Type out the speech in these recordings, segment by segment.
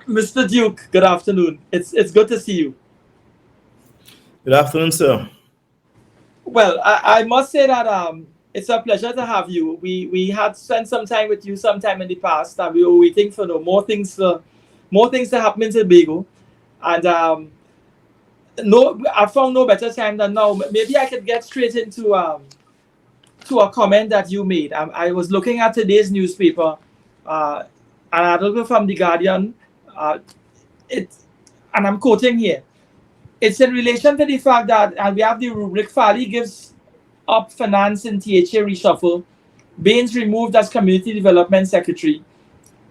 Mr. Duke, good afternoon. It's good to see you. Good afternoon, sir. Well, I must say that it's a pleasure to have you. We had spent some time with you sometime in the past, and we were waiting for more things to happen in Tobago. And no, I found no better time than now. Maybe I could get straight into to a comment that you made. I was looking at today's newspaper, an article from the Guardian. Uh, it, and I'm quoting here. It's in relation to the fact that, and we have the rubric, Farley gives up finance in THA reshuffle, Baines removed as community development secretary,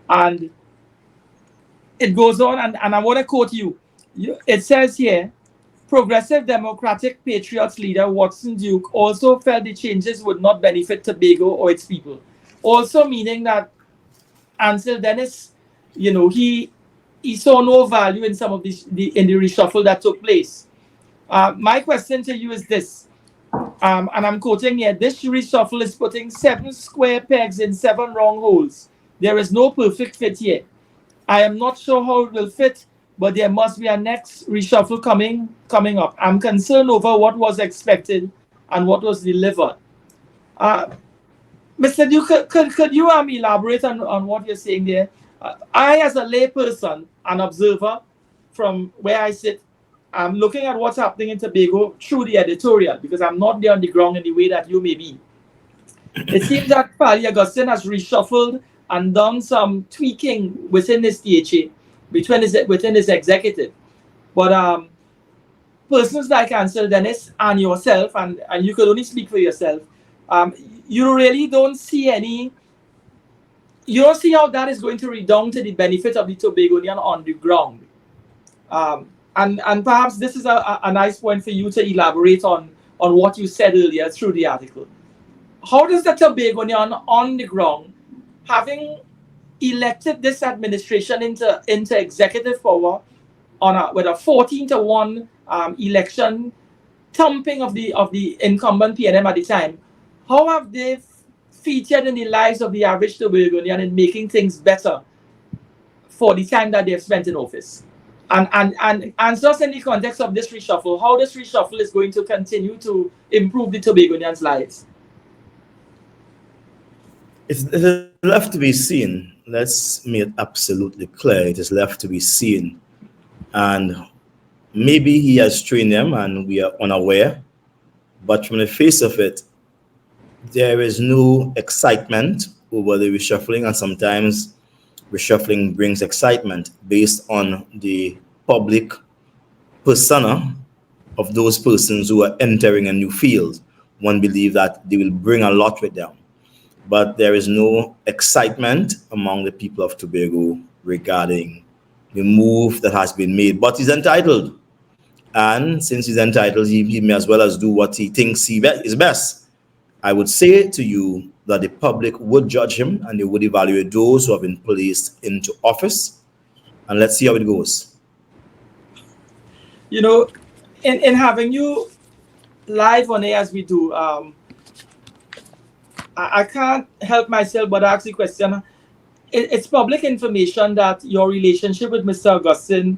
and it goes on, and I want to quote you. It says here, Progressive Democratic Patriots leader Watson Duke also felt the changes would not benefit Tobago or its people. Also meaning that Ansel Dennis, he saw no value in some of the reshuffle that took place. My question to you is this, and I'm quoting here: this reshuffle is putting 7 square pegs in 7 round holes. There is no perfect fit here. I am not sure how it will fit, but there must be a next reshuffle coming up. I'm concerned over what was expected and what was delivered. Uh, Mr. Duke, could you elaborate on what you're saying there? I, as a layperson, an observer from where I sit, I'm looking at what's happening in Tobago through the editorial because I'm not there on the ground in the way that you may be. It seems that Farley Augustine has reshuffled and done some tweaking within his THA, within his executive. But persons like Ansel Dennis and yourself, and you could only speak for yourself, um, you really don't see any. You don't see how that is going to redound to the benefit of the Tobagonian on the ground. And perhaps this is a nice point for you to elaborate on what you said earlier through the article. How does the Tobagonian on the ground, having elected this administration into executive power with a 14-1 election, thumping of the incumbent PNM at the time, how have they featured in the lives of the average Tobagonian in making things better for the time that they've spent in office? And just in the context of this reshuffle, how this reshuffle is going to continue to improve the Tobagonians' lives? It is left to be seen. Let's make it absolutely clear. It is left to be seen. And maybe he has trained them and we are unaware. But from the face of it, there is no excitement over the reshuffling. And sometimes reshuffling brings excitement based on the public persona of those persons who are entering a new field. One believes that they will bring a lot with them. But there is no excitement among the people of Tobago regarding the move that has been made. But he's entitled. And since he's entitled, he may as well as do what he thinks is best. I would say to you that the public would judge him and they would evaluate those who have been placed into office. And let's see how it goes. You know, in having you live on air as we do, I can't help myself but ask the question. It's public information that your relationship with Mr. Augustine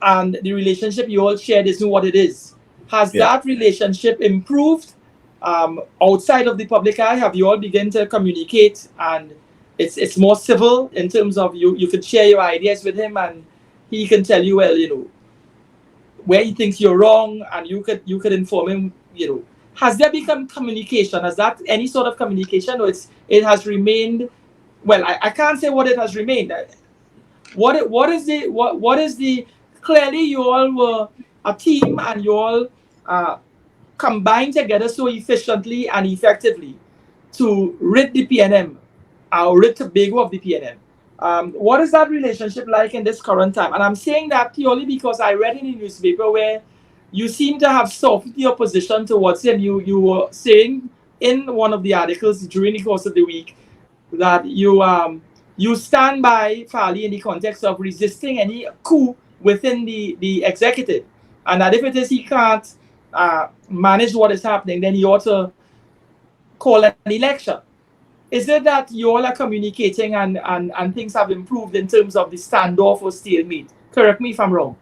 and the relationship you all shared isn't what it is. Has that relationship improved outside of the public eye? Have you all begun to communicate and it's more civil in terms of you could share your ideas with him and he can tell you, well, where he thinks you're wrong and you could inform him, Has there become communication? Has that any sort of communication, or it has remained? Well, I can't say what it has remained. What is the? Clearly, you all were a team, and you all combined together so efficiently and effectively to rid the PNM, or rid Tobago of the PNM. What is that relationship like in this current time? And I'm saying that purely because I read in the newspaper where you seem to have softened your position towards him. You were saying in one of the articles during the course of the week that you stand by Farley in the context of resisting any coup within the executive, and that if it is he can't manage what is happening, then he ought to call an election. is it that you all are communicating and things have improved in terms of the standoff or stalemate? Correct me if I'm wrong.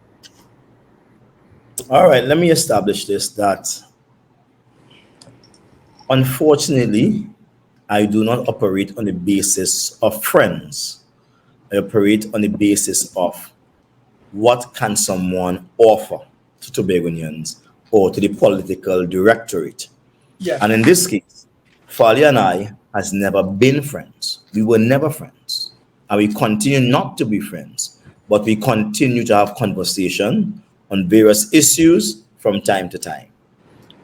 All right, let me establish this that unfortunately, I do not operate on the basis of friends. I operate on the basis of what can someone offer to Tobagonians or to the political directorate. Yeah. And in this case, Farley and I has never been friends. We were never friends. And we continue not to be friends, but we continue to have conversation on various issues from time to time.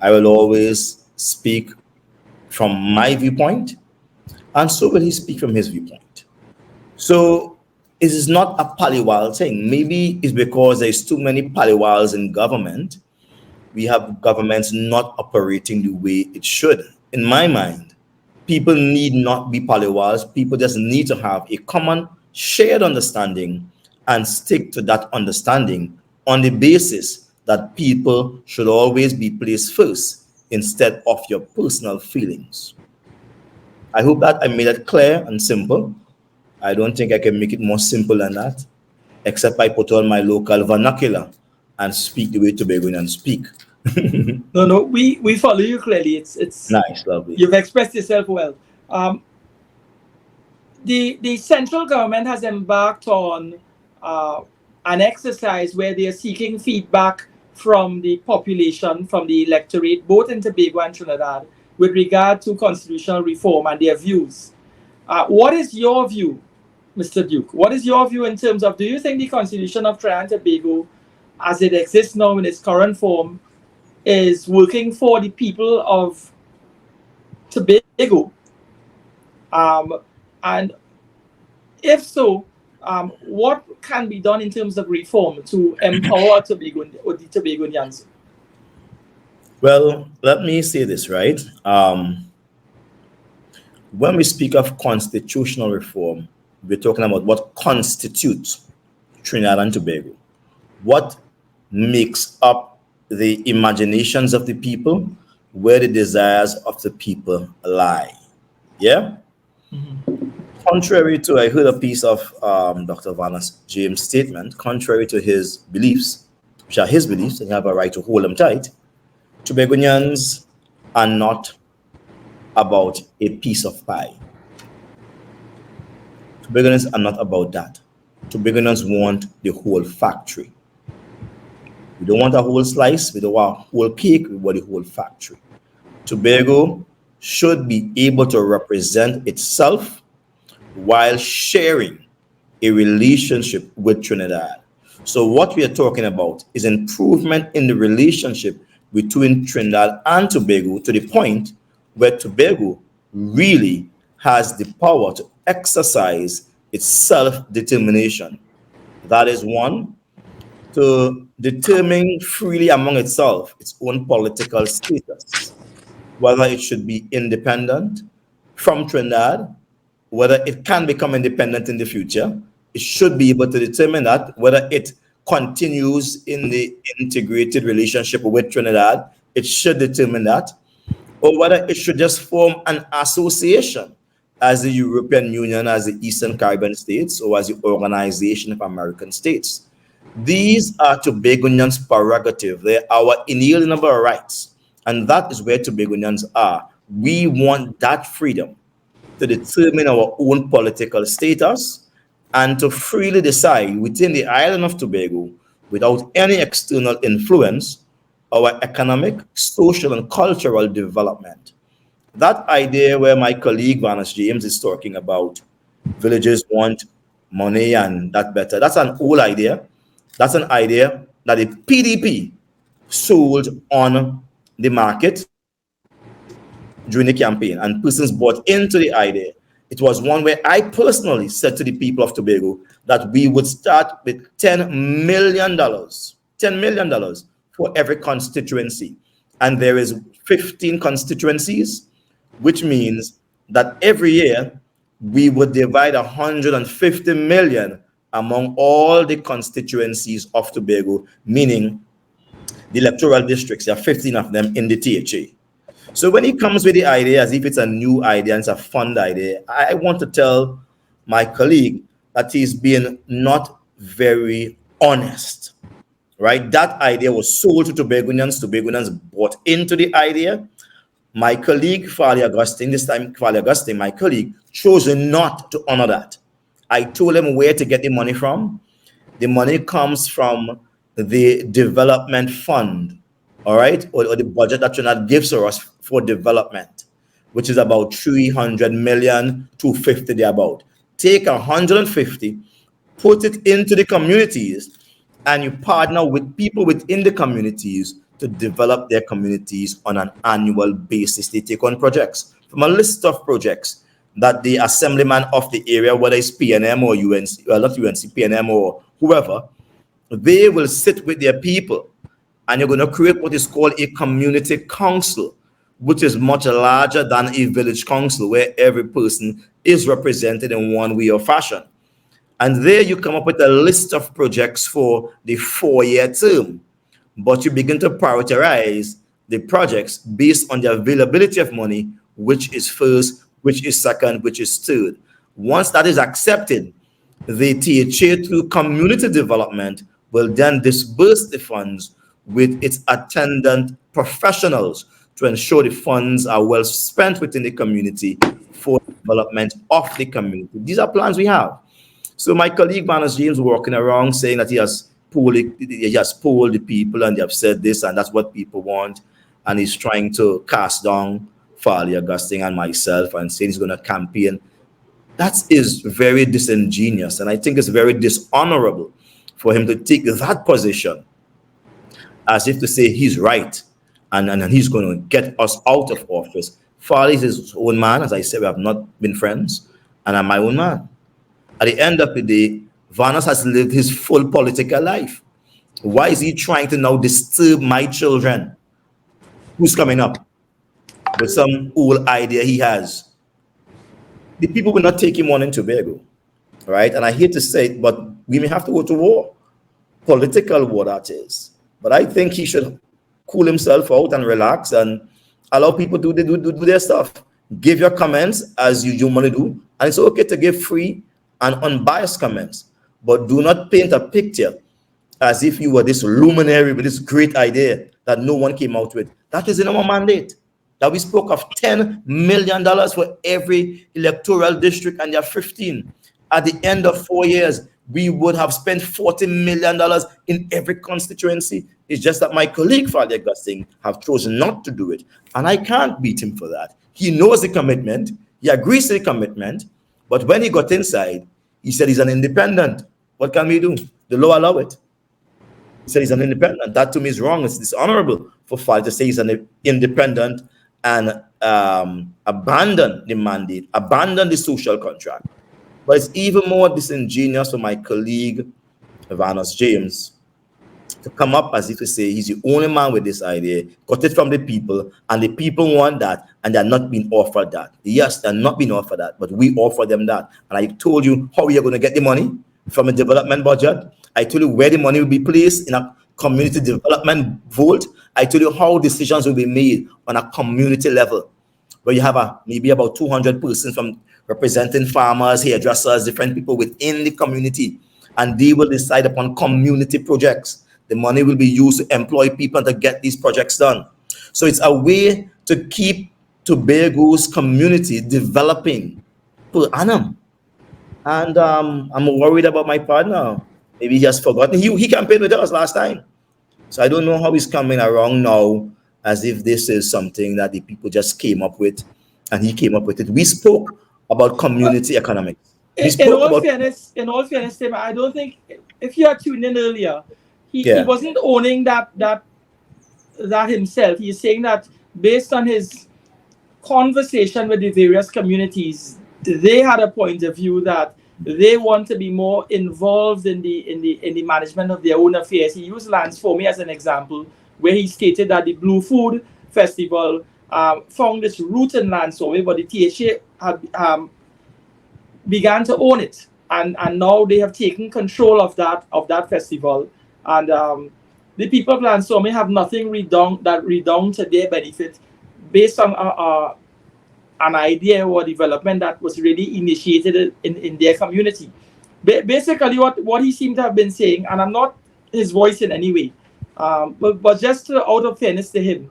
I will always speak from my viewpoint, and so will he speak from his viewpoint. So it is not a paliwal thing. Maybe it's because there's too many paliwals in government. We have governments not operating the way it should. In my mind, people need not be paliwals. People just need to have a common shared understanding and stick to that understanding on the basis that people should always be placed first instead of your personal feelings. I hope that I made it clear and simple. I don't think I can make it more simple than that, except I put on my local vernacular and speak the way Tobagonians speak. No, we follow you clearly. It's Nice, lovely. You've expressed yourself well. The central government has embarked on an exercise where they are seeking feedback from the population, from the electorate, both in Tobago and Trinidad, with regard to constitutional reform and their views. What is your view, Mr. Duke? What is your view in terms of, do you think the Constitution of Trinidad and Tobago, as it exists now in its current form, is working for the people of Tobago? And if so, what can be done in terms of reform to empower Tobago or the Tobagonians? Well, let me say this, right? When we speak of constitutional reform, we're talking about what constitutes Trinidad and Tobago, what makes up the imaginations of the people, where the desires of the people lie. Yeah? Mm-hmm. Contrary to, I heard a piece of Dr. Vanas James' statement, contrary to his beliefs, which are his beliefs, and you have a right to hold them tight, Tobagonians are not about a piece of pie. Tobagonians are not about that. Tobagonians want the whole factory. We don't want a whole slice, we don't want a whole cake, we want the whole factory. Tobago should be able to represent itself while sharing a relationship with Trinidad. So what we are talking about is improvement in the relationship between Trinidad and Tobago to the point where Tobago really has the power to exercise its self-determination. That is one, to determine freely among itself its own political status, whether it should be independent from Trinidad, whether it can become independent in the future. It should be able to determine that, whether it continues in the integrated relationship with Trinidad, it should determine that, or whether it should just form an association as the European Union, as the Eastern Caribbean states, or as the Organization of American States. These are Tobagonians' prerogative. They're our inalienable rights. And that is where Tobagonians are. We want that freedom to determine our own political status and to freely decide within the island of Tobago, without any external influence, our economic, social, and cultural development. That idea where my colleague Vanas James is talking about villagers want money and that better, that's an old idea. That's an idea that the PDP sold on the market during the campaign, and persons bought into the idea. It was one where I personally said to the people of Tobago that we would start with $10 million for every constituency. And there is 15 constituencies, which means that every year we would divide 150 million among all the constituencies of Tobago, meaning the electoral districts. There are 15 of them in the THA. So when he comes with the idea as if it's a new idea and it's a fun idea, I want to tell my colleague that he's being not very honest, right? That idea was sold to Tobagonians. Tobagonians bought into the idea. My colleague, Farley Augustine, this time Farley Augustine, my colleague, chose not to honor that. I told him where to get the money from. The money comes from the development fund, all right, or the budget that Trinidad gives to us for development, which is about 300 million, 250 thereabout. Take 150, put it into the communities, and you partner with people within the communities to develop their communities on an annual basis. They take on projects from a list of projects that the assemblyman of the area, whether it's PNM or UNC, well, not UNC, PNM or whoever, they will sit with their people, and you're going to create what is called a community council, which is much larger than a village council, where every person is represented in one way or fashion. And there you come up with a list of projects for the 4-year term, but you begin to prioritize the projects based on the availability of money, which is first, which is second, which is third. Once that is accepted, the THA through community development will then disburse the funds with its attendant professionals to ensure the funds are well spent within the community for development of the community. These are plans we have. So my colleague Manus James walking around saying that he has polled the people and they have said this and that's what people want, and he's trying to cast down Farley Augustine and myself and saying he's going to campaign. That is very disingenuous, and I think it's very dishonorable for him to take that position as if to say he's right and he's going to get us out of office. Farley is his own man. As I said, we have not been friends, and I'm my own man. At the end of the day, Vanos has lived his full political life. Why is he trying to now disturb my children? Who's coming up with some old idea he has? The people will not take him on in Tobago, right? And I hate to say it, but we may have to go to war, political war that is. But I think he should cool himself out and relax and allow people to do their stuff. Give your comments as you want to do, and it's okay to give free and unbiased comments, but do not paint a picture as if you were this luminary with this great idea that no one came out with. That is in our mandate. That we spoke of $10 million for every electoral district, and there are 15. At the end of 4 years, we would have spent $40 million in every constituency. It's just that my colleague Farley Augustine have chosen not to do it, and I can't beat him for that. He knows the commitment, he agrees to the commitment, but when he got inside, he said he's an independent. What can we do? The law allow it. He said he's an independent. That to me is wrong. It's dishonorable for Farley to say he's an independent and abandon the mandate, abandon the social contract. But it's even more disingenuous for my colleague, Vanos James, to come up as if to say he's the only man with this idea, got it from the people, and the people want that, and they're not being offered that. Yes, they're not being offered that, but we offer them that. And I told you how you're going to get the money from a development budget. I told you where the money will be placed in a community development vote. I told you how decisions will be made on a community level, where you have maybe about 200 persons from representing farmers, hairdressers, different people within the community, and they will decide upon community projects. The money will be used to employ people to get these projects done. So it's a way to keep Tobago's community developing per annum. And I'm worried about my partner. Maybe he has forgotten. He campaigned with us last time. So I don't know how he's coming around now as if this is something that the people just came up with, and he came up with it. We spoke about community economics. In all fairness, Tim, I don't think, if you had tuned in earlier, he wasn't owning that himself. He's saying that based on his conversation with the various communities, they had a point of view that they want to be more involved in the management of their own affairs. He used Lance Formey as an example, where he stated that the Blue Food Festival found its root in Lance Formey, but the THA had, began to own it, and now they have taken control of that festival, and the people of Lance Formey have nothing redound to their benefit. based on an idea or development that was really initiated in their community. Basically, what he seemed to have been saying, and I'm not his voice in any way, but just out of fairness to him,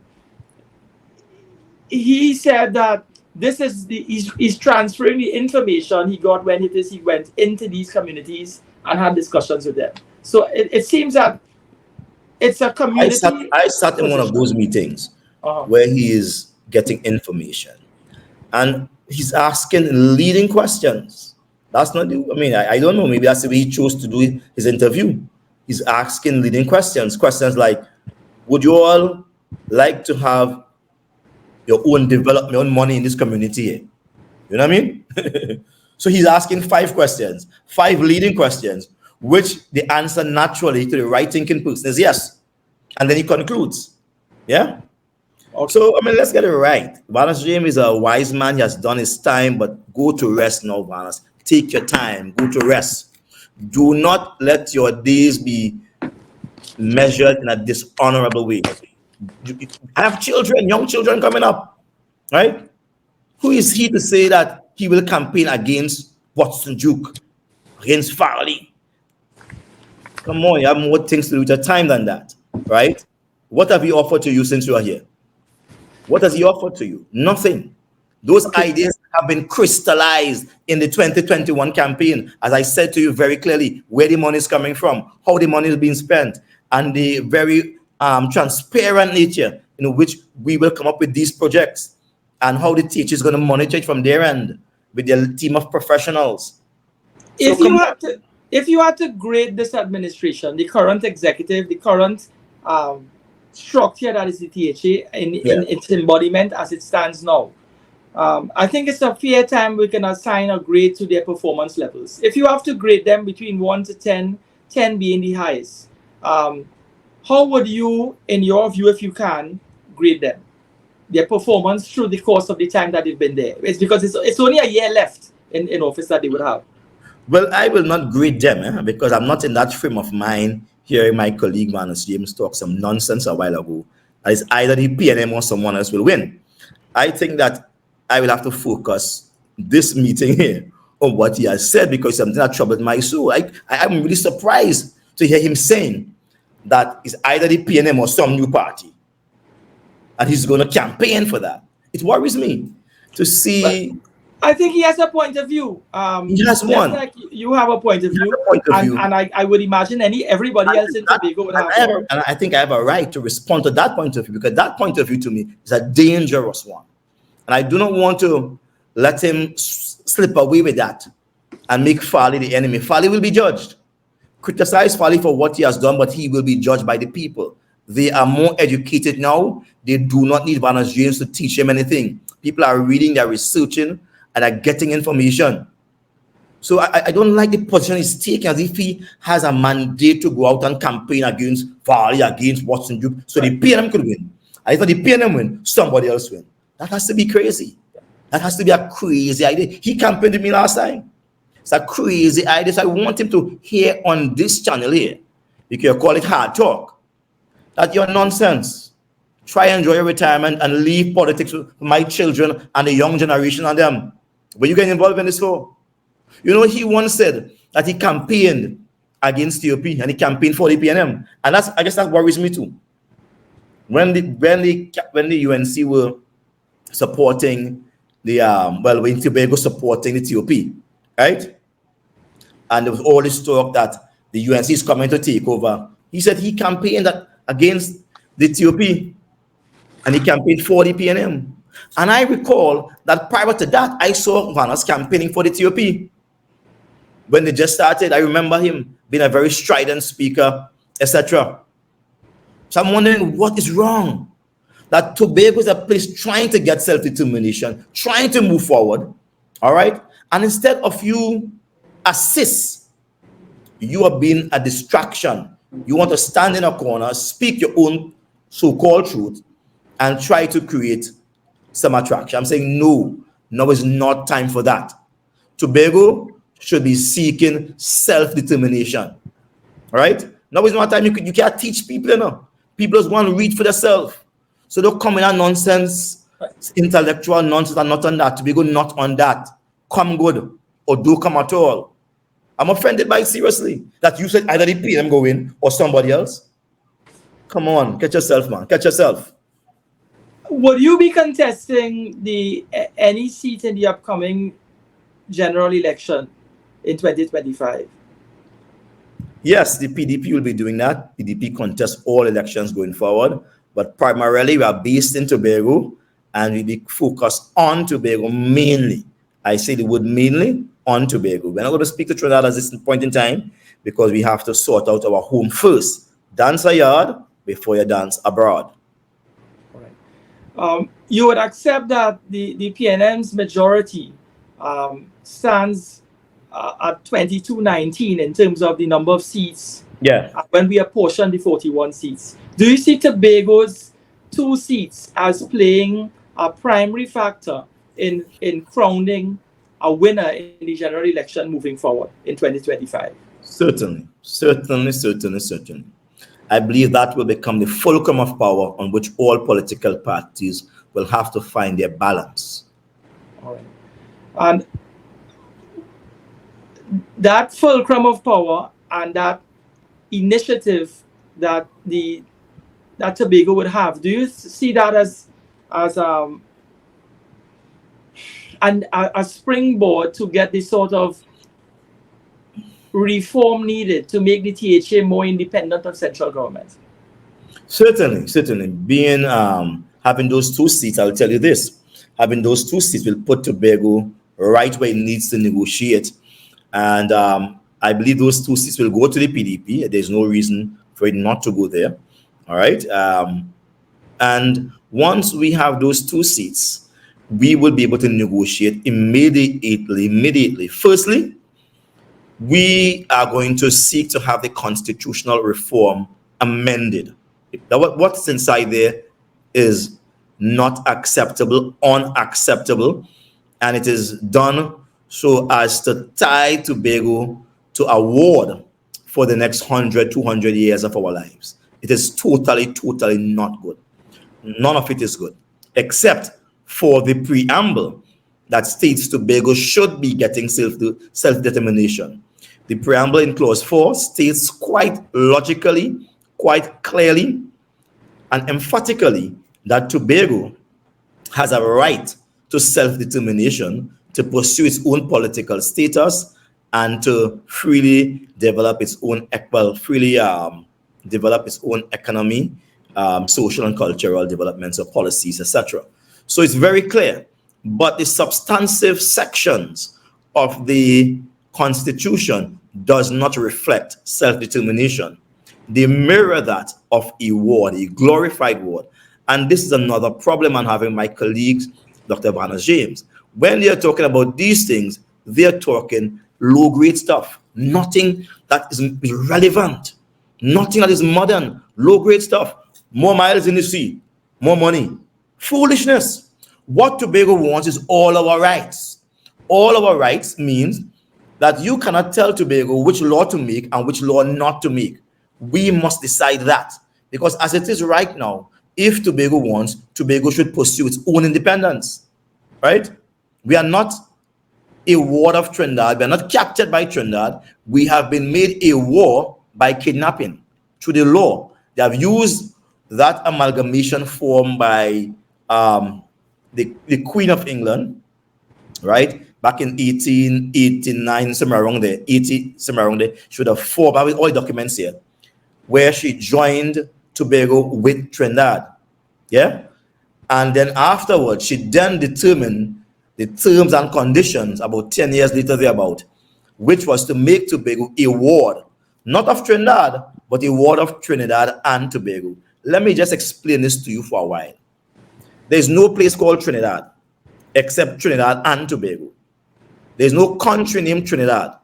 he said that this is he's transferring the information he got when he went into these communities and had discussions with them. So it seems that it's a community. I sat in one of those meetings where he is getting information and he's asking leading questions. That's not the, I mean, I don't know, maybe that's the way he chose to do his interview. He's asking leading questions like, would you all like to have your own development, your own money in this community here? You know what I mean? So he's asking 5 questions, 5 leading questions, which the answer naturally to the right thinking person is yes. And then he concludes. Yeah? Okay. So, I mean, let's get it right. Vanas James is a wise man. He has done his time, but go to rest now, Vanas. Take your time. Go to rest. Do not let your days be measured in a dishonorable way. I have children, young children coming up, right? Who is he to say that he will campaign against Watson Duke, against Farley? Come on, you have more things to do with your time than that, right? What have he offered to you since you are here? What has he offered to you? Nothing. Those ideas have been crystallized in the 2021 campaign. As I said to you very clearly, where the money is coming from, how the money is being spent, and the very transparent nature in which we will come up with these projects, and how the teacher is going to monitor it from their end with their team of professionals. If you had to grade this administration, the current executive, the current structure that is the THA in its embodiment as it stands now, I think it's a fair time we can assign a grade to their performance levels. If you have to grade them between 1 to 10, 10 being the highest, how would you, in your view, if you can, grade them? Their performance through the course of the time that they've been there. It's because it's only a year left in office that they would have. Well, I will not grade them because I'm not in that frame of mind hearing my colleague Vanas James talk some nonsense a while ago. It's either the PNM or someone else will win. I think that I will have to focus this meeting here on what he has said because something that troubled my soul. I'm really surprised to hear him saying that it's either the PNM or some new party. And he's going to campaign for that. It worries me to see. But I think he has a point of view. He has one. Like you have a point of view. And I would imagine everybody else in Tobago would have one. And I think I have a right to respond to that point of view because that point of view to me is a dangerous one. And I do not want to let him slip away with that and make Farley the enemy. Farley will be judged. Criticize Farley for what he has done, but he will be judged by the people. They are more educated now. They do not need Vanas James to teach them anything. People are reading, they're researching, and are getting information. So I don't like the position he's taking as if he has a mandate to go out and campaign against Farley, against Watson Duke, so the PNM could win. And if the PNM win, somebody else win. That has to be crazy. That has to be a crazy idea. He campaigned to me last time. It's a crazy idea. So I want him to hear on this channel here. You can call it hard talk. That you're nonsense. Try and enjoy your retirement and leave politics for my children and the young generation and them. What you get involved in this for? You know, he once said that he campaigned against TOP and he campaigned for the PNM. And I guess that worries me too. When the UNC were supporting when Tobago supporting the TOP, right? And there was all this talk that the UNC is coming to take over. He said he campaigned against the TOP and he campaigned for the PNM. And I recall that prior to that, I saw Vanas campaigning for the TOP. When they just started, I remember him being a very strident speaker, etc. So I'm wondering what is wrong? That Tobago is a place trying to get self-determination, trying to move forward, all right? And instead of you assist, you are being a distraction. You want to stand in a corner, speak your own so-called truth, and try to create some attraction. I'm saying no is not time for that. Tobago should be seeking self-determination, all right? Now is not time. You can't teach people, People just want to read for themselves. So don't come in that nonsense Intellectual nonsense are not on that. Tobago not on that. Come good or do come at all. I'm offended by it, seriously, that you said either the PM go in or somebody else. Come on, catch yourself, man. Catch yourself. Would you be contesting any seat in the upcoming general election in 2025? Yes, the PDP will be doing that. PDP contests all elections going forward, but primarily we are based in Tobago and we be focused on Tobago mainly. I say the word mainly on Tobago. We're not going to speak to Trinidad at this point in time because we have to sort out our home first. Dance a yard before you dance abroad. All right. You would accept that the PNM's majority stands at 2219 in terms of the number of seats. Yeah. When we apportion the 41 seats. Do you see Tobago's 2 seats as playing a primary factor in crowning a winner in the general election moving forward in 2025? Certainly. I believe that will become the fulcrum of power on which all political parties will have to find their balance. All right. And that fulcrum of power and that initiative that Tobago would have, do you see that as a springboard to get the sort of reform needed to make the THA more independent of central government? Certainly. Being having those 2 seats, I'll tell you this: having those 2 seats will put Tobago right where it needs to negotiate, and I believe those 2 seats will go to the PDP. There's no reason for it not to go there. All right, and once we have those 2 seats, we will be able to negotiate immediately. Firstly, we are going to seek to have the constitutional reform amended. What's inside there is not acceptable, unacceptable, and it is done so as to tie Tobago to a ward for the next 100, 200 years of our lives. It is totally not good. None of it is good, except for the preamble that states Tobago should be getting self-determination. The preamble in clause 4 states quite logically, quite clearly, and emphatically that Tobago has a right to self-determination, to pursue its own political status, and to freely develop its own economy, social and cultural developments of policies, etc. So it's very clear. But the substantive sections of the Constitution does not reflect self-determination. They mirror that of a ward, a glorified ward. And this is another problem I'm having my colleagues, Dr. Barnes James. When they're talking about these things, they're talking low-grade stuff, nothing that is relevant, nothing that is modern, low-grade stuff, more miles in the sea, more money. Foolishness. What Tobago wants is all our rights. All our rights means that you cannot tell Tobago which law to make and which law not to make. We must decide that, because as it is right now, if Tobago wants, Tobago should pursue its own independence, right? We are not a ward of Trinidad. We are not captured by Trinidad. We have been made a war by kidnapping through the law. They have used that amalgamation formed by the Queen of England, right? Back in 1889, somewhere around there, she would have formed, I have all the documents here, where she joined Tobago with Trinidad, yeah? And then afterwards, she then determined the terms and conditions about 10 years later thereabout, which was to make Tobago a ward, not of Trinidad, but a ward of Trinidad and Tobago. Let me just explain this to you for a while. There's no place called Trinidad except Trinidad and Tobago. There's no country named Trinidad.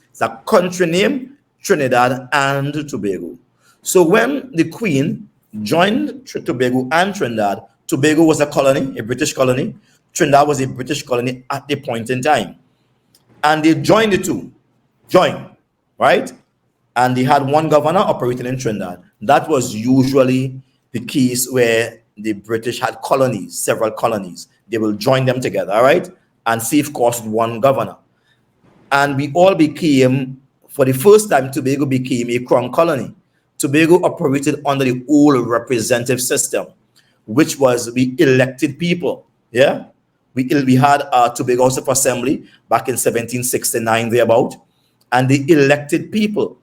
It's a country named Trinidad and Tobago. So when the Queen joined Tobago and Trinidad, Tobago was a colony, a British colony. Trinidad was a British colony at the point in time. And they joined the two. Right? And they had one governor operating in Trinidad. That was usually the case where the British had colonies, several colonies. They will join them together, all right, and see if course one governor. And we all became, for the first time, Tobago became a crown colony. Tobago operated under the old representative system, which was we elected people. Yeah, we had a Tobago House of Assembly back in 1769 thereabout, and they elected people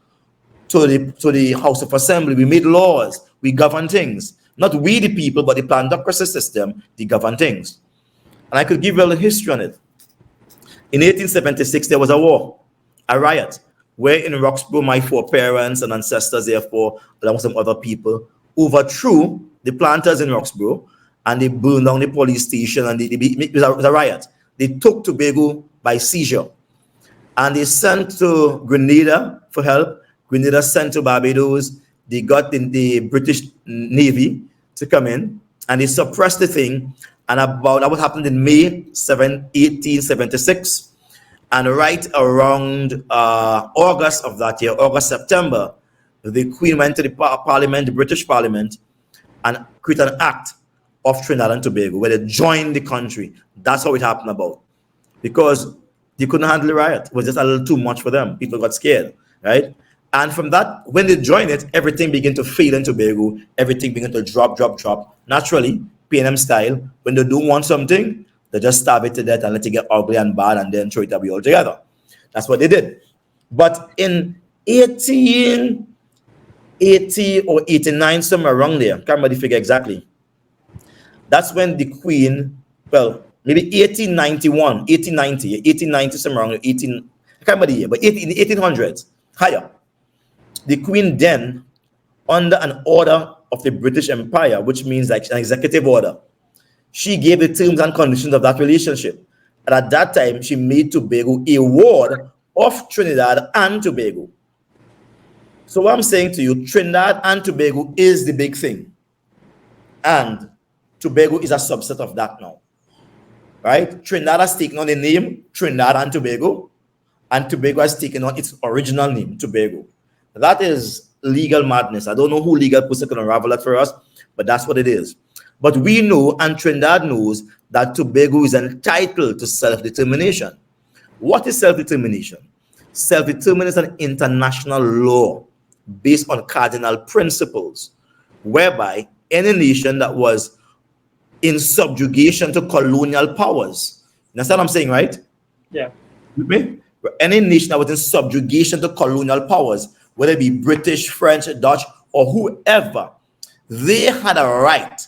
to the House of Assembly. We made laws, we govern things. Not we the people, but the plantocracy system, they govern things. And I could give you a little history on it. In 1876, there was a war, a riot, where in Roxborough, my foreparents and ancestors, therefore, along with some other people, overthrew the planters in Roxborough, and they burned down the police station, and it was a riot. They took Tobago by seizure, and they sent to Grenada for help. Grenada sent to Barbados. They got the British Navy to come in, and they suppressed the thing. And that what happened in May 1876. And right around August of that year, August, September, the Queen went to the Parliament, the British Parliament, and created an act of Trinidad and Tobago where they joined the country. That's how it happened about. Because they couldn't handle the riot. It was just a little too much for them. People got scared, right? And from that, when they joined it, everything began to fail in Tobago. Everything began to drop. Naturally, PNM style, when they don't want something, they just starve it to death and let it get ugly and bad and then throw it away altogether. That's what they did. But in 1880 or 89, somewhere around there, can't remember the figure exactly, that's when the Queen, well, maybe 1890, somewhere around 18, I can't remember the year, but in the 1800s, higher, the Queen then, under an order of the British Empire, which means like an executive order, she gave the terms and conditions of that relationship. And at that time, she made Tobago a ward of Trinidad and Tobago. So what I'm saying to you, Trinidad and Tobago is the big thing. And Tobago is a subset of that now. Right? Trinidad has taken on the name Trinidad and Tobago has taken on its original name, Tobago. That is legal madness. I don't know who legal person can unravel it for us, but that's what it is. But we know, and Trinidad knows, that Tobago is entitled to self-determination. What is self-determination? Self-determination is an international law based on cardinal principles, whereby any nation that was in subjugation to colonial powers, you understand what I'm saying, right? Yeah. With me? Any nation that was in subjugation to colonial powers, whether it be British, French, Dutch, or whoever, they had a right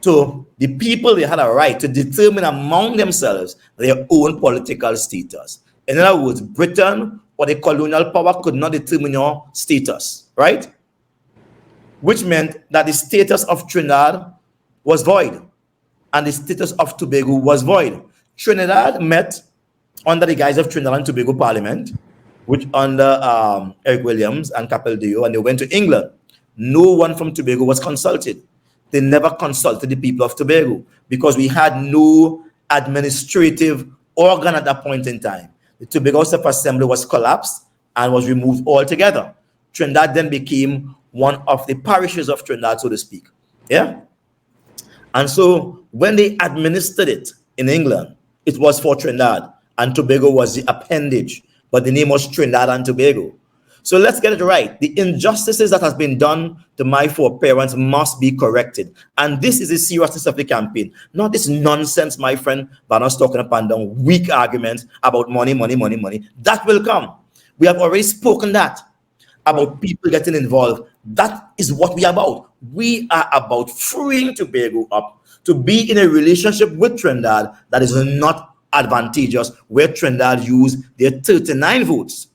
to, the people, they had a right to determine among themselves their own political status. In other words, Britain or the colonial power could not determine your status, right? Which meant that the status of Trinidad was void and the status of Tobago was void. Trinidad met under the guise of Trinidad and Tobago Parliament, which under Eric Williams and Capildeo, and they went to England. No one from Tobago was consulted. They never consulted the people of Tobago because we had no administrative organ at that point in time. The Tobago House of Assembly was collapsed and was removed altogether. Trinidad then became one of the parishes of Trinidad, so to speak. Yeah? And so when they administered it in England, it was for Trinidad, and Tobago was the appendage, but the name was Trinidad and Tobago. So let's get it right. The injustices that has been done to my foreparents must be corrected. And this is the seriousness of the campaign. Not this nonsense, my friend, but us talking upon down weak arguments about money. That will come. We have already spoken that about people getting involved. That is what we are about. We are about freeing Tobago up to be in a relationship with Trinidad that is not advantageous, where Trinidad use their 39 votes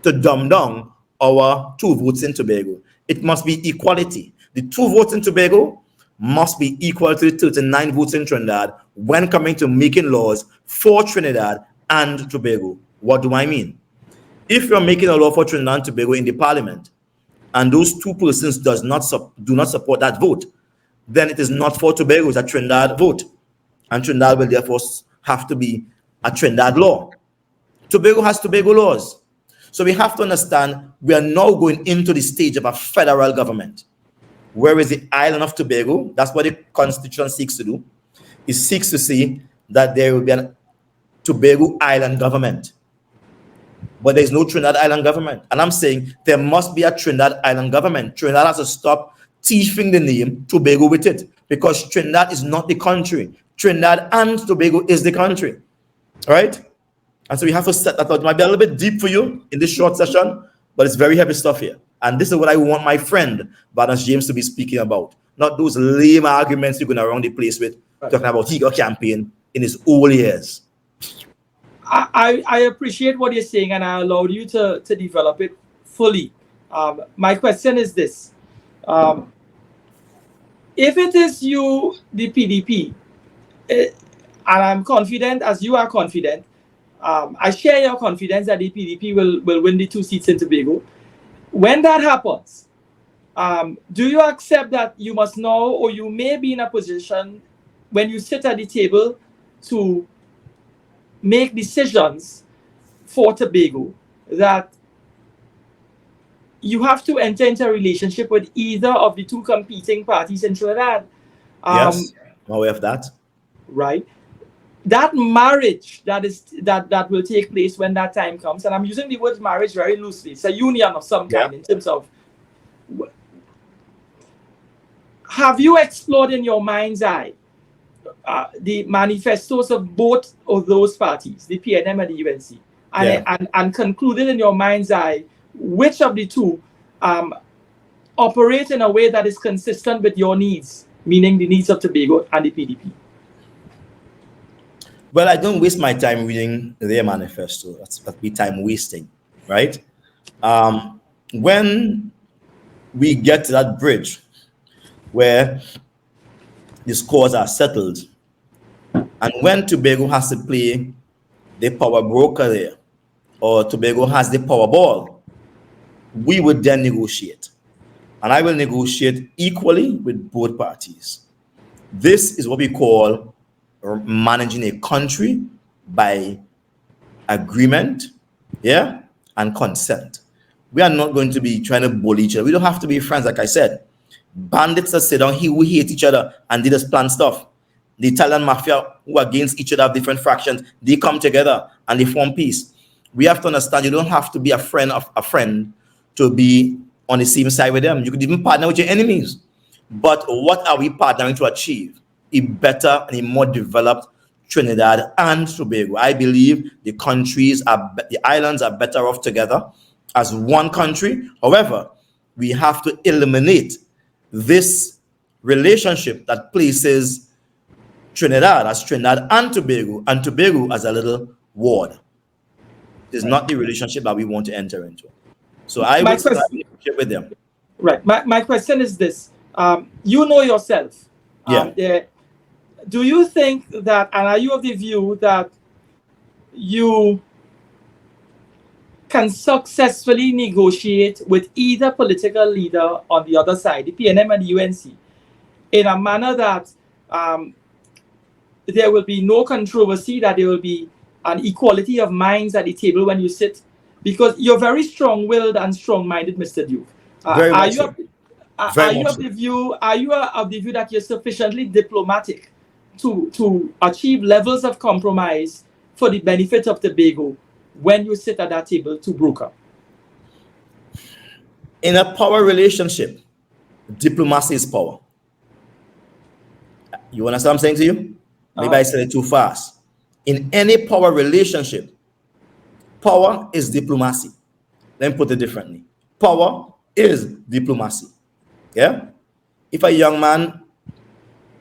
to dumb down our 2 votes in Tobago. It must be equality. The 2 votes in Tobago must be equal to the 39 votes in Trinidad when coming to making laws for Trinidad and Tobago. What do I mean? If you're making a law for Trinidad and Tobago in the parliament, and those 2 persons do not support that vote, then it is not for Tobago, it's a Trinidad vote. And Trinidad will therefore have to be a Trinidad law. Tobago has Tobago laws. So we have to understand we are now going into the stage of a federal government. Where is the island of Tobago? That's what the Constitution seeks to do. It seeks to see that there will be an Tobago Island government. But there's no Trinidad Island government. And I'm saying there must be a Trinidad Island government. Trinidad has to stop thieving the name Tobago with it, because Trinidad is not the country. Trinidad and Tobago is the country. All right? And so we have to set that out. It might be a little bit deep for you in this short session, but it's very heavy stuff here. And this is what I want my friend, Barnes James, to be speaking about. Not those lame arguments you're going around the place with, talking about he got campaign in his old years. I appreciate what you're saying, and I allowed you to develop it fully. My question is this. If it is you, the PDP, and I'm confident, as you are confident, I share your confidence that the PDP will win the 2 seats in Tobago. When that happens, do you accept that you must know, or you may be in a position when you sit at the table to make decisions for Tobago, that you have to enter into a relationship with either of the 2 competing parties in Trinidad? Yes, I'm aware of that. Right. That marriage that will take place when that time comes, and I'm using the word marriage very loosely. It's a union of some kind in terms of. Have you explored in your mind's eye the manifestos of both of those parties, the PNM and the UNC, and concluded in your mind's eye which of the 2 operate in a way that is consistent with your needs, meaning the needs of Tobago and the PDP? Well, I don't waste my time reading their manifesto. That'd be time wasting, right? When we get to that bridge where the scores are settled, and when Tobago has to play the power broker there, or Tobago has the power ball, we would then negotiate. And I will negotiate equally with both parties. This is what we call managing a country by agreement, and consent. We are not going to be trying to bully each other. We don't have to be friends, like I said. Bandits that sit down here who hate each other and they just plan stuff. The Italian mafia who are against each other have different fractions. They come together and they form peace. We have to understand you don't have to be a friend of a friend to be on the same side with them. You could even partner with your enemies. But what are we partnering to achieve? A better and a more developed Trinidad and Tobago. I believe the islands are better off together as one country. However, we have to eliminate this relationship that places Trinidad as Trinidad and Tobago as a little ward. It's not the relationship that we want to enter into. So I will start a relationship with them. Right. My question is this. You know yourself. Do you think that, and are you of the view that you can successfully negotiate with either political leader on the other side, the PNM and the UNC, in a manner that there will be no controversy, that there will be an equality of minds at the table when you sit? Because you're very strong-willed and strong-minded, Mr. Duke. Are you of the view that you're sufficiently diplomatic to achieve levels of compromise for the benefit of Tobago when you sit at that table to broker? In a power relationship, diplomacy is power. You understand what I'm saying to you? Maybe I said it too fast. In any power relationship, power is diplomacy. Let me put it differently. Power is diplomacy. Yeah? If a young man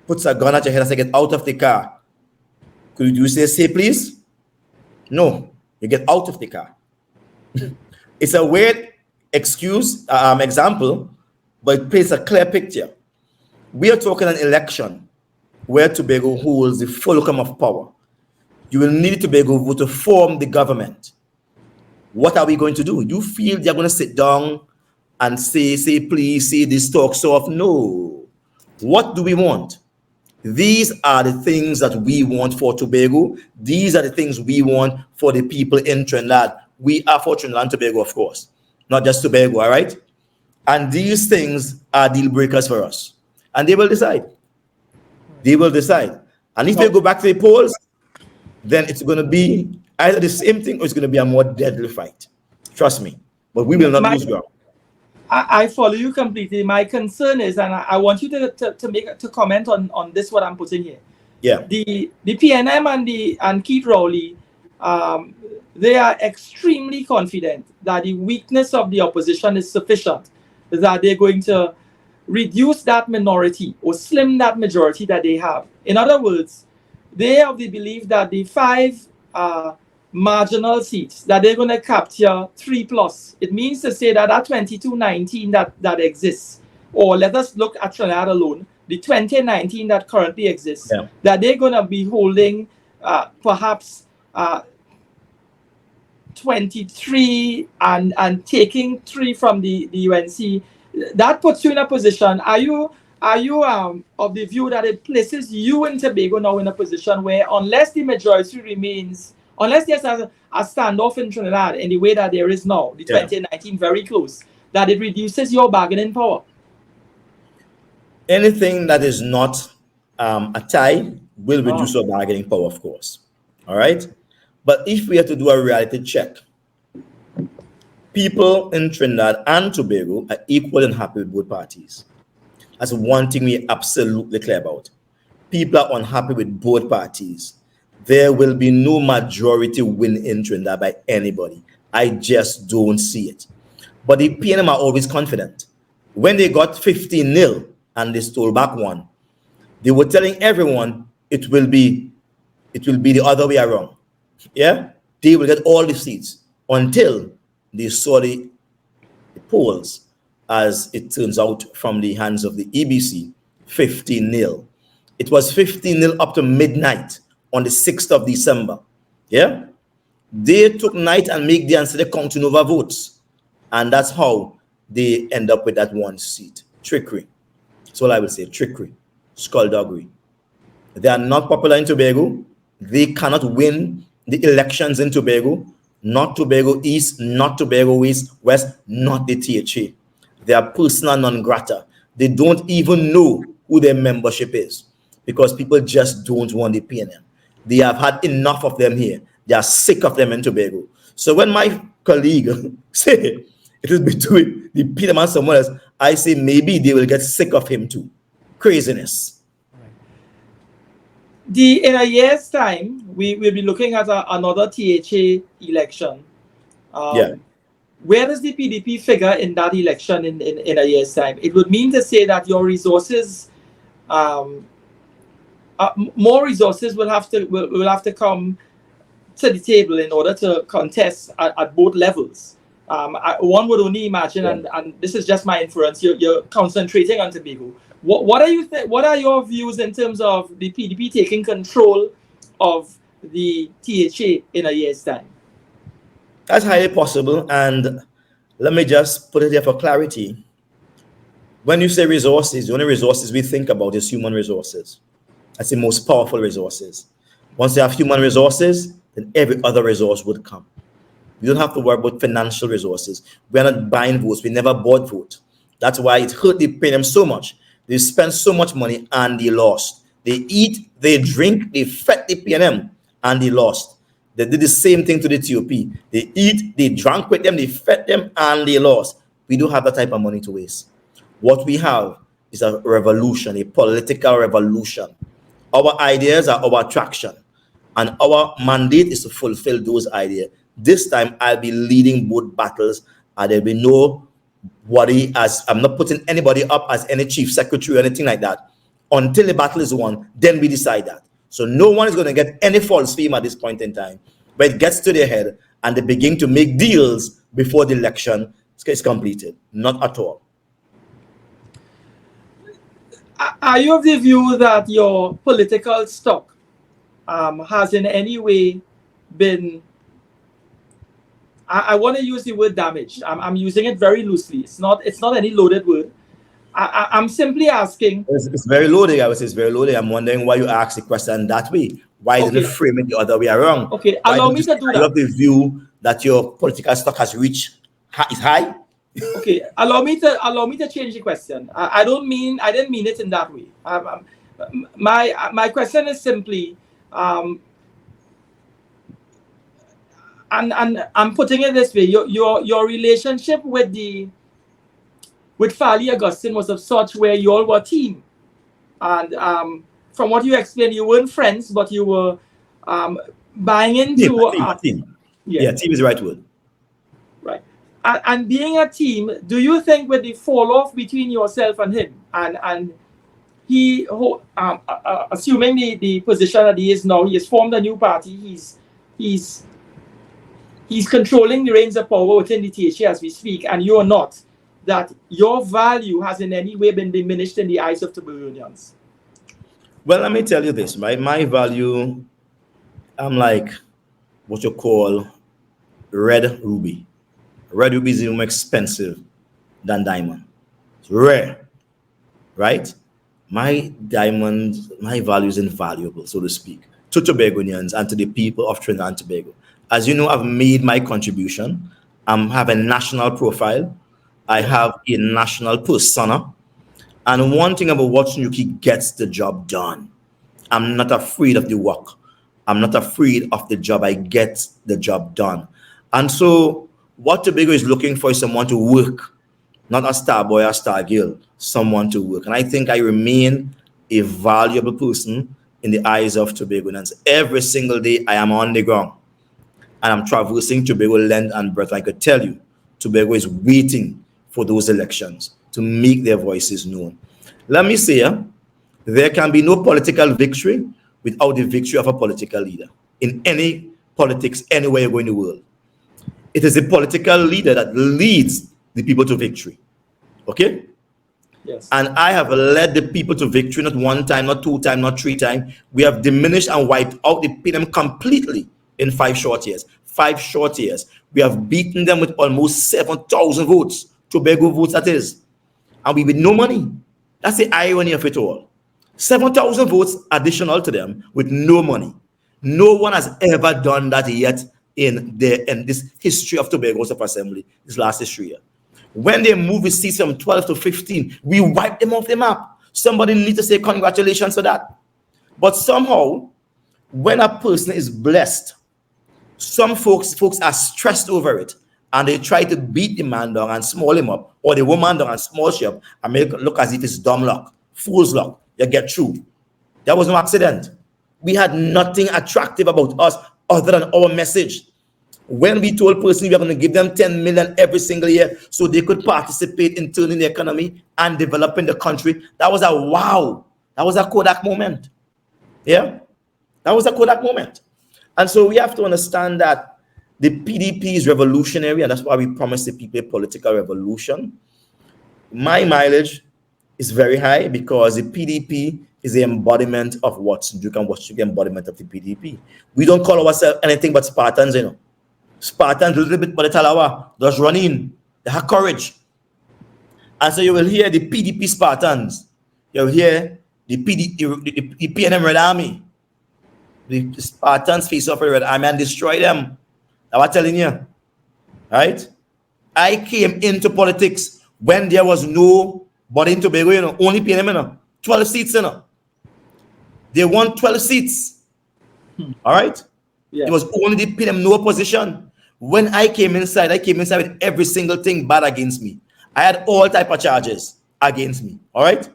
puts a gun at your head and says, get out of the car, could you say please? No, you get out of the car. It's a weird example, but it paints a clear picture. We are talking an election where Tobago holds the fulcrum of power. You will need Tobago to form the government. What are we going to do? You feel they're going to sit down and say please, say this, talk soft? No. What do we want? These are the things that we want for Tobago. These are the things we want for the people in Trinidad. We are for Trinidad and Tobago, of course, not just Tobago, all right? And these things are deal breakers for us. And they will decide. They will decide. And if they go back to the polls, then it's going to be either the same thing or it's going to be a more deadly fight. Trust me. But we will not My, lose ground. I follow you completely. My concern is, and I want you to comment on this, what I'm putting here. Yeah. The PNM and Keith Rowley, they are extremely confident that the weakness of the opposition is sufficient, that they're going to reduce that minority or slim that majority that they have. In other words, they have the belief that the 5 marginal seats that they're going to capture 3+. It means to say that 2219 that exists, or let us look at Trinidad alone, the 2019 that currently exists, that they're going to be holding perhaps 23 and taking 3 from the UNC. That puts you in a position. Are you of the view that it places you in Tobago now in a position where, unless the majority remains, unless there's a standoff in Trinidad in the way that there is now, the 2019 very close, that it reduces your bargaining power? Anything that is not a tie will reduce our bargaining power, of course. All right? But if we have to do a reality check, people in Trinidad and Tobago are equal and happy with both parties. That's one thing we're absolutely clear about. People are unhappy with both parties. There will be no majority win in Trinidad by anybody. I just don't see it. But the PNM are always confident. When they got 15-0 and they stole back 1, they were telling everyone it will be the other way around. Yeah? They will get all the seats until they saw the polls, as it turns out, from the hands of the EBC, 15-0. It was 15-0 up to midnight on the 6th of December. Yeah? They took night and make the answer, they counting over votes. And that's how they end up with that 1 seat. Trickery. That's all I will say. Trickery. Skullduggery. They are not popular in Tobago. They cannot win the elections in Tobago. Not Tobago East, not Tobago West, not the THA. They are persona non grata. They don't even know who their membership is because people just don't want the PNM. They have had enough of them here. They are sick of them in Tobago. So when my colleague say it is between the PNM and someone else, I say maybe they will get sick of him too. Craziness. In a year's time, we will be looking at another THA election. Where does the PDP figure in that election in a year's time? It would mean to say that your resources, more resources will have to come to the table in order to contest at both levels. One would only imagine, and this is just my inference, you're concentrating on Tobago. What are your views in terms of the PDP taking control of the THA in a year's time? That's highly possible. And let me just put it here for clarity. When you say resources, the only resources we think about is human resources. That's the most powerful resources. Once you have human resources, then every other resource would come. You don't have to worry about financial resources. We're not buying votes. We never bought votes. That's why it hurt the PNM so much. They spent so much money and they lost. They eat, they drink, they fed the PNM and they lost. They did the same thing to the TOP. They eat, they drank with them, they fed them and they lost. We don't have that type of money to waste. What we have is a revolution, a political revolution. Our ideas are our attraction and our mandate is to fulfill those ideas. This time I'll be leading both battles and there'll be no worry, as I'm not putting anybody up as any chief secretary or anything like that. Until the battle is won, then we decide that. So no one is going to get any false fame at this point in time. But it gets to their head and they begin to make deals before the election is completed. Not at all. Are you of the view that your political stock has in any way been, I want to use the word damaged. I'm using it very loosely. It's not any loaded word. I'm simply asking. It's very loaded. I would say it's very loaded. I'm wondering why you ask the question that way. Why did you frame it the other way around? Okay, allow me to do that. You have the view that your political stock has reached is high. Okay, allow me to change the question. I didn't mean it in that way. My question is simply, um, and I'm putting it this way: your relationship with Farley Augustine was of such where you all were a team, and from what you explained, you weren't friends, but you were buying Team, into a team. yeah, Yeah, team is the right word. right. And being a team, do you think with the fall off between yourself and him, and he, assuming the position that he is now, he has formed a new party. He's he's controlling the reins of power within the THA as we speak, and you're not. That your value has in any way been diminished in the eyes of Tobagonians. Well, let me tell you this, right? My value, I'm like what you call red ruby. Red ruby is even more expensive than diamond. It's rare, right? My diamonds, my value is invaluable, so to speak, to Tobagonians and to the people of Trinidad and Tobago. As you know, I've made my contribution. I have a national profile. I have a national persona. And one thing about Watson Yuki gets the job done. I'm not afraid of the work. I'm not afraid of the job. I get the job done. And so what Tobago is looking for is someone to work, not a star boy or star girl, someone to work. And I think I remain a valuable person in the eyes of Tobagonians. Every single day I am on the ground and I'm traversing Tobago land and breadth. I could tell you, Tobago is waiting for those elections to make their voices known. Let me say, there can be no political victory without the victory of a political leader in any politics, anywhere you go in the world. It is a political leader that leads the people to victory. Okay? Yes. And I have led the people to victory, not one time, not two times, not three times. We have diminished and wiped out the PNM completely in 5 short years. 5 short years. We have beaten them with almost 7,000 votes, Tobago votes that is. And we with no money. That's the irony of it all. 7,000 votes additional to them with no money. No one has ever done that yet in this history of Tobago House of Assembly, this last history year. When they move the seats from 12 to 15, we wipe them off the map. Somebody needs to say congratulations for that. But somehow, when a person is blessed, some folks are stressed over it, and they try to beat the man down and small him up, or the woman down and small she up, and make it look as if it's dumb luck, fool's luck. You get through. That was no accident. We had nothing attractive about us other than our message. When we told persons we are going to give them 10 million every single year so they could participate in turning the economy and developing the country, that was a wow. That was a Kodak moment. Yeah? That was a Kodak moment. And so we have to understand that the PDP is revolutionary, and that's why we promised the people a political revolution. My mileage is very high because the PDP is the embodiment of Watson Duke, and Watson Duke embodiment of the PDP. We don't call ourselves anything but Spartans, you know. Spartans, a little bit, but talawa, just run in. They have courage. And so you will hear the PDP Spartans. You will hear the PNM Red Army. The Spartans face off with the Red Army and destroy them. I'm telling you. Right? I came into politics when there was nobody in Tobago, you know, only PNM, you know, 12 seats, you know. They won 12 seats. All right? Yeah. It was only the PNM, no opposition. When I came inside with every single thing bad against me. I had all type of charges against me. All right?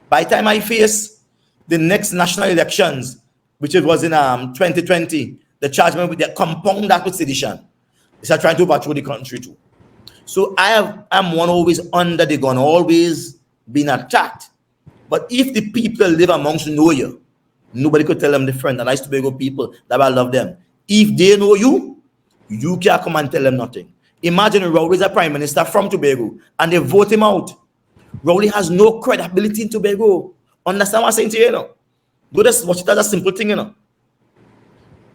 By the time I faced the next national elections, which it was in 2020, the charge with the compound that with sedition. They start trying to overthrow the country too. So I'm one always under the gun, always being attacked. But if the people live amongst know you, nobody could tell them different. And I used to be people that I love them. If they know you, you can't come and tell them nothing. Imagine Rowley is a prime minister from Tobago and they vote him out. Rowley has no credibility in Tobago. Understand what I'm saying to you, you know? Go just watch it as a simple thing, you know.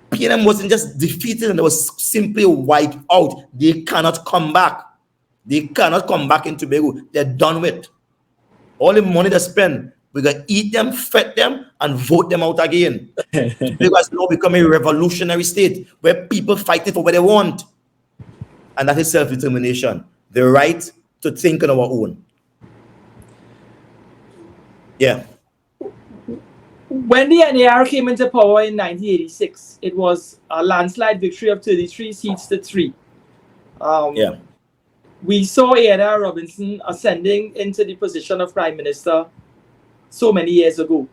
PNM wasn't just defeated and it was simply wiped out. They cannot come back. They cannot come back in Tobago. They're done with. All the money they spend, we're going to eat them, fed them, and vote them out again. Tobago has now become a revolutionary state where people fighting for what they want. And that is self-determination. the right to think on our own. Yeah. When the NAR came into power in 1986, it was a landslide victory of 33 seats to 3. Yeah. We saw Ada Robinson ascending into the position of Prime Minister so many years ago.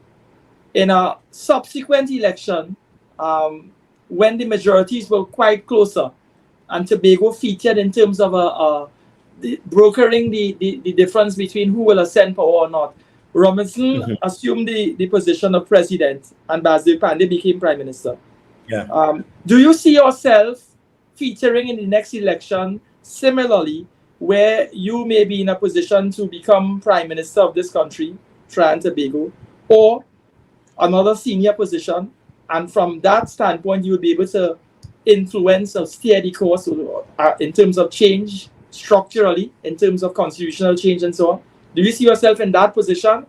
In a subsequent election, when the majorities were quite closer, and Tobago featured in terms of brokering the difference between who will ascend power or not, Robinson assumed the position of president, and Basil Pandey became prime minister. Yeah. Do you see yourself featuring in the next election similarly, where you may be in a position to become prime minister of this country, Trinidad and Tobago, or another senior position, and from that standpoint, you will be able to influence or steer the course in terms of change structurally, in terms of constitutional change and so on? Do you see yourself in that position?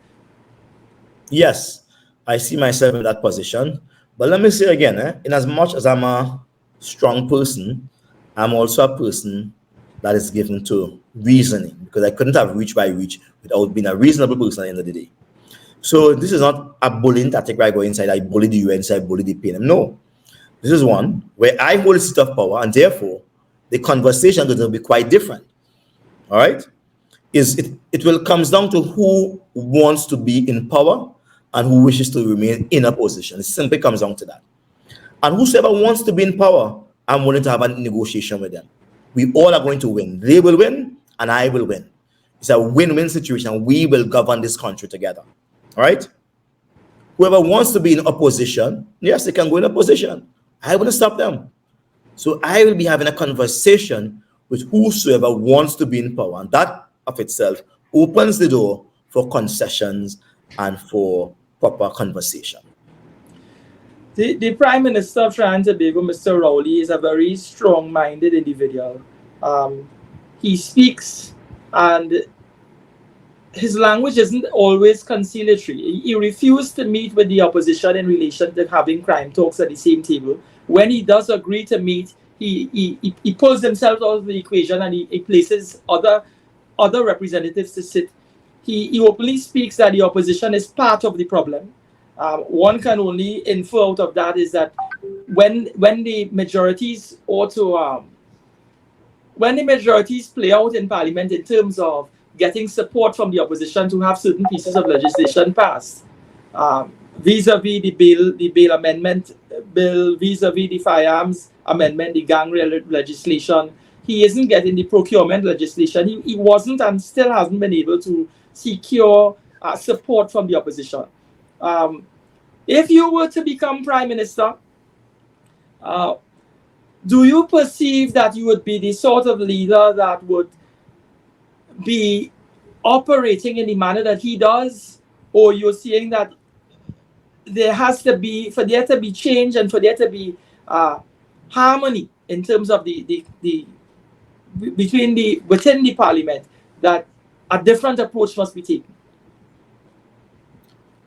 Yes, I see myself in that position. But let me say again, in as much as I'm a strong person, I'm also a person that is given to reasoning, because I couldn't have reach by reach without being a reasonable person at the end of the day. So this is not a bullying tactic where I go inside, I bully the UNC, I bully the PNM. No. This is one where I hold a seat of power, and therefore the conversation is going to be quite different. All right? It will comes down to who wants to be in power and who wishes to remain in a position. It simply comes down to that. And whosoever wants to be in power, I'm willing to have a negotiation with them. We all are going to win. They will win, and I will win. It's a win-win situation. We will govern this country together. All right? Whoever wants to be in opposition, yes, they can go in opposition. I will stop them. So I will be having a conversation with whosoever wants to be in power. And that of itself opens the door for concessions and for proper conversation. The Prime Minister of Trinidad and Tobago, Mr. Rowley, is a very strong-minded individual. He speaks, and his language isn't always conciliatory. He refused to meet with the opposition in relation to having crime talks at the same table. When he does agree to meet, he pulls himself out of the equation, and he places other representatives to sit. He openly speaks that the opposition is part of the problem. One can only infer out of that is that when the majorities when the majorities play out in Parliament in terms of getting support from the opposition to have certain pieces of legislation passed, vis-a-vis the bail amendment bill, vis-a-vis the firearms amendment, the gang legislation, he isn't getting the procurement legislation. He wasn't and still hasn't been able to secure support from the opposition. If you were to become prime minister, do you perceive that you would be the sort of leader that would be operating in the manner that he does, or you're seeing that there has to be, for there to be change and for there to be harmony in terms of within the parliament, that a different approach must be taken?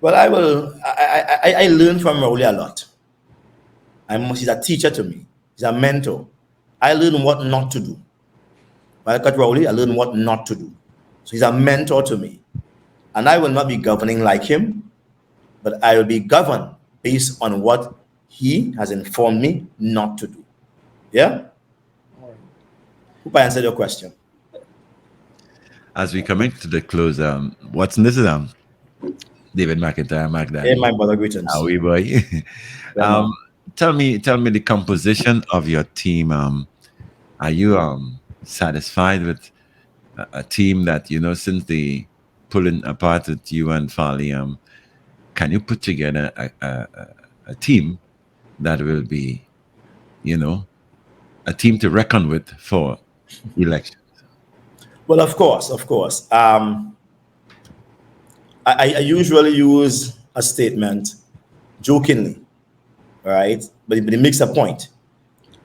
Well, I learn from Rowley a lot. He's a teacher to me. He's a mentor. I learn what not to do. When I got Rowley, I learn what not to do. So he's a mentor to me. And I will not be governing like him, but I will be governed based on what he has informed me not to do. Yeah? Hope I answered your question. As we come into the close, Watson, this is David McIntyre, Magdalene. Hey, my brother, greetings. How are we, boy? Tell me the composition of your team. Are you satisfied with a team that, since the pulling apart with you and Farley, can you put together a team that will be, a team to reckon with for elections? Well, of course. I usually use a statement jokingly, right? But it makes a point.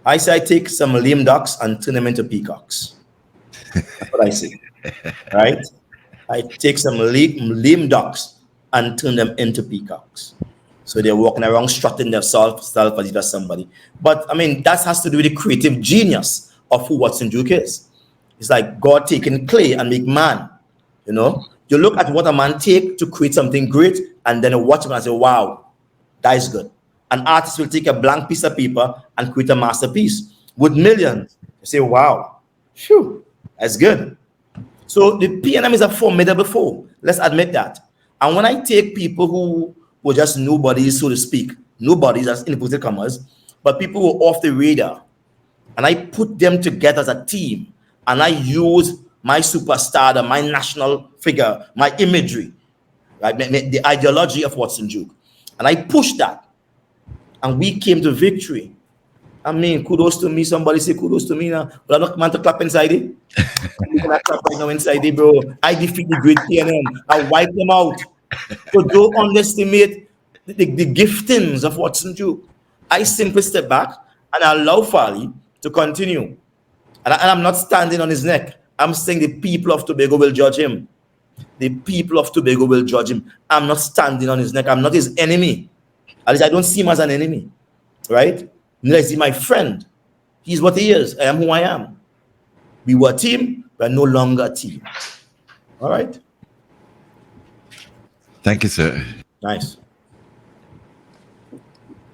I say I take some lame ducks and turn them into peacocks. That's what I say, right? I take some lame ducks and turn them into peacocks. So they're walking around strutting themselves as if they're somebody. But I mean, that has to do with the creative genius of who Watson Duke is, It's like God taking clay and make man. You know, you look at what a man take to create something great, and then you watch him and say, wow, that is good. An artist will take a blank piece of paper and create a masterpiece with millions. You say, wow, phew, that's good. So the PNM is a formidable foe. Let's admit that. And when I take people who were just nobodies, so to speak, nobodies as inverted commas, but people who are off the radar, and I put them together as a team, and I use my superstar, my national figure, my imagery, right, the ideology of Watson Duke, and I pushed that, and we came to victory. I mean, kudos to me. Somebody say kudos to me now. But I'm not man to clap inside it. You can clap right now inside it, bro. I defeat the great PNM. I wipe them out. So don't underestimate the giftings of Watson Duke. I simply step back and allow Farley to continue. And I'm not standing on his neck. I'm saying the people of Tobago will judge him. The people of Tobago will judge him. I'm not standing on his neck. I'm not his enemy. At least I don't see him as an enemy, right? Neither is he my friend. He's what he is. I am who I am. We were a team. We are no longer a team. All right. Thank you, sir. Nice.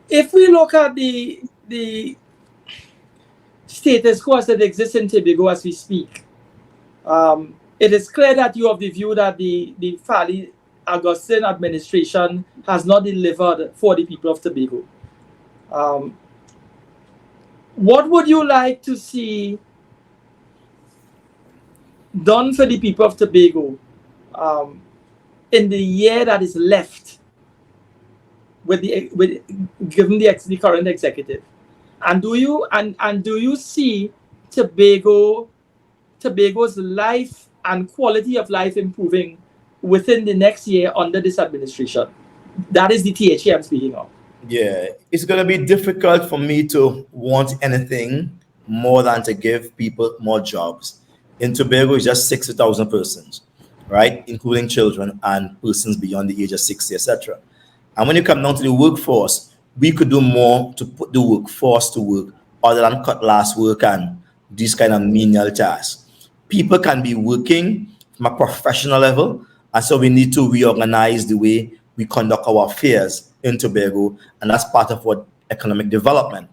If we look at the status quo that exists in Tobago as we speak, it is clear that you have the view that the Farley Augustine administration has not delivered for the people of Tobago. What would you like to see done for the people of Tobago in the year that is left given the current executive? And do you see Tobago's life and quality of life improving within the next year under this administration? That is the THA I'm speaking of. Yeah, it's going to be difficult for me to want anything more than to give people more jobs. In Tobago, it's just 60,000 persons, right? Including children and persons beyond the age of 60, etc. And when you come down to the workforce, we could do more to put the workforce to work other than cutlass work and these kind of menial tasks. People can be working from a professional level, and so we need to reorganize the way we conduct our affairs in Tobago, and that's part of what economic development.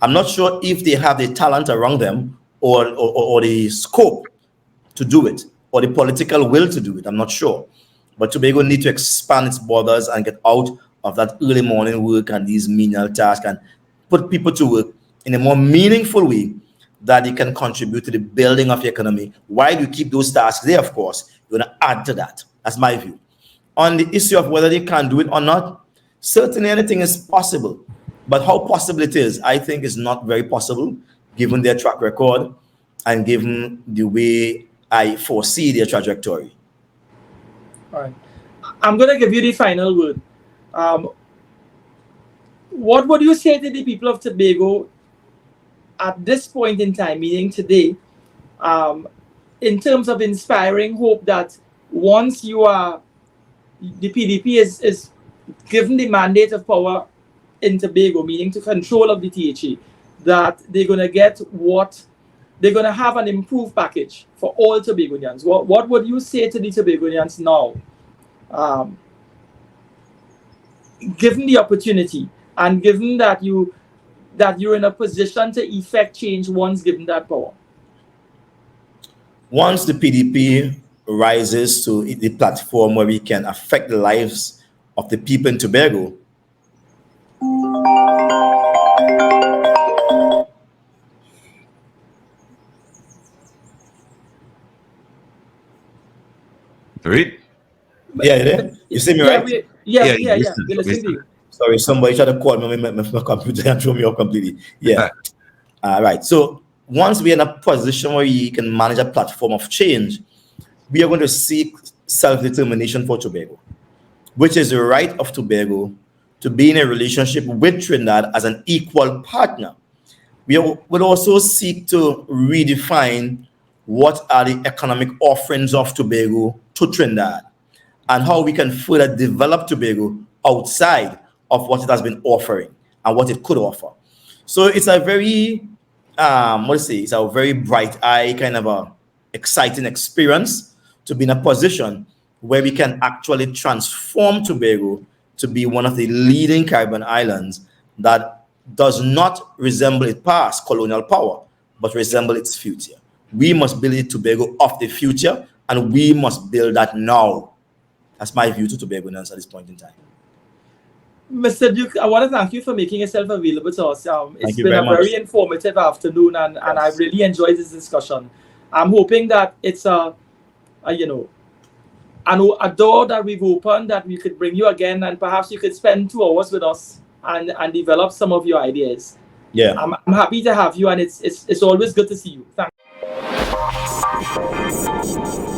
I'm not sure if they have the talent around them or the scope to do it, or the political will to do it. I'm not sure. But Tobago need to expand its borders and get out of that early morning work and these menial tasks and put people to work in a more meaningful way that they can contribute to the building of the economy. Why do you keep those tasks there? Of course, you're going to add to that. That's my view. On the issue of whether they can do it or not, certainly anything is possible. But how possible it is, I think, is not very possible, given their track record and given the way I foresee their trajectory. All right. I'm going to give you the final word. What would you say to the people of Tobago at this point in time, meaning today, in terms of inspiring hope that once the PDP is given the mandate of power in Tobago, meaning to control of the THA, that they're going to get they're going to have an improved package for all Tobagonians? What would you say to the Tobagonians now, given the opportunity and given that you're in a position to effect change once given that power? Once the PDP rises to the platform where we can affect the lives of the people in Tobago, Read. Yeah, you see me, right? Yeah. We're listening to you. Sorry, somebody tried to call me on my computer and throw me off completely. Yeah. Right. So once we're in a position where we can manage a platform of change, we are going to seek self-determination for Tobago, which is the right of Tobago to be in a relationship with Trinidad as an equal partner. We will also seek to redefine what are the economic offerings of Tobago to Trinidad and how we can further develop Tobago outside of what it has been offering and what it could offer. So it's a very, it's a very bright eye kind of a exciting experience to be in a position where we can actually transform Tobago to be one of the leading Caribbean islands that does not resemble its past colonial power, but resemble its future. We must build a Tobago of the future, and we must build that now. That's my view to Tobagonians at this point in time. Mr. Duke, I want to thank you for making yourself available to us. It's been a very informative afternoon, and I really enjoyed this discussion. I'm hoping that it's a door that we've opened, that we could bring you again, and perhaps you could spend 2 hours with us and develop some of your ideas. Yeah, I'm happy to have you, and it's always good to see you. Thank you.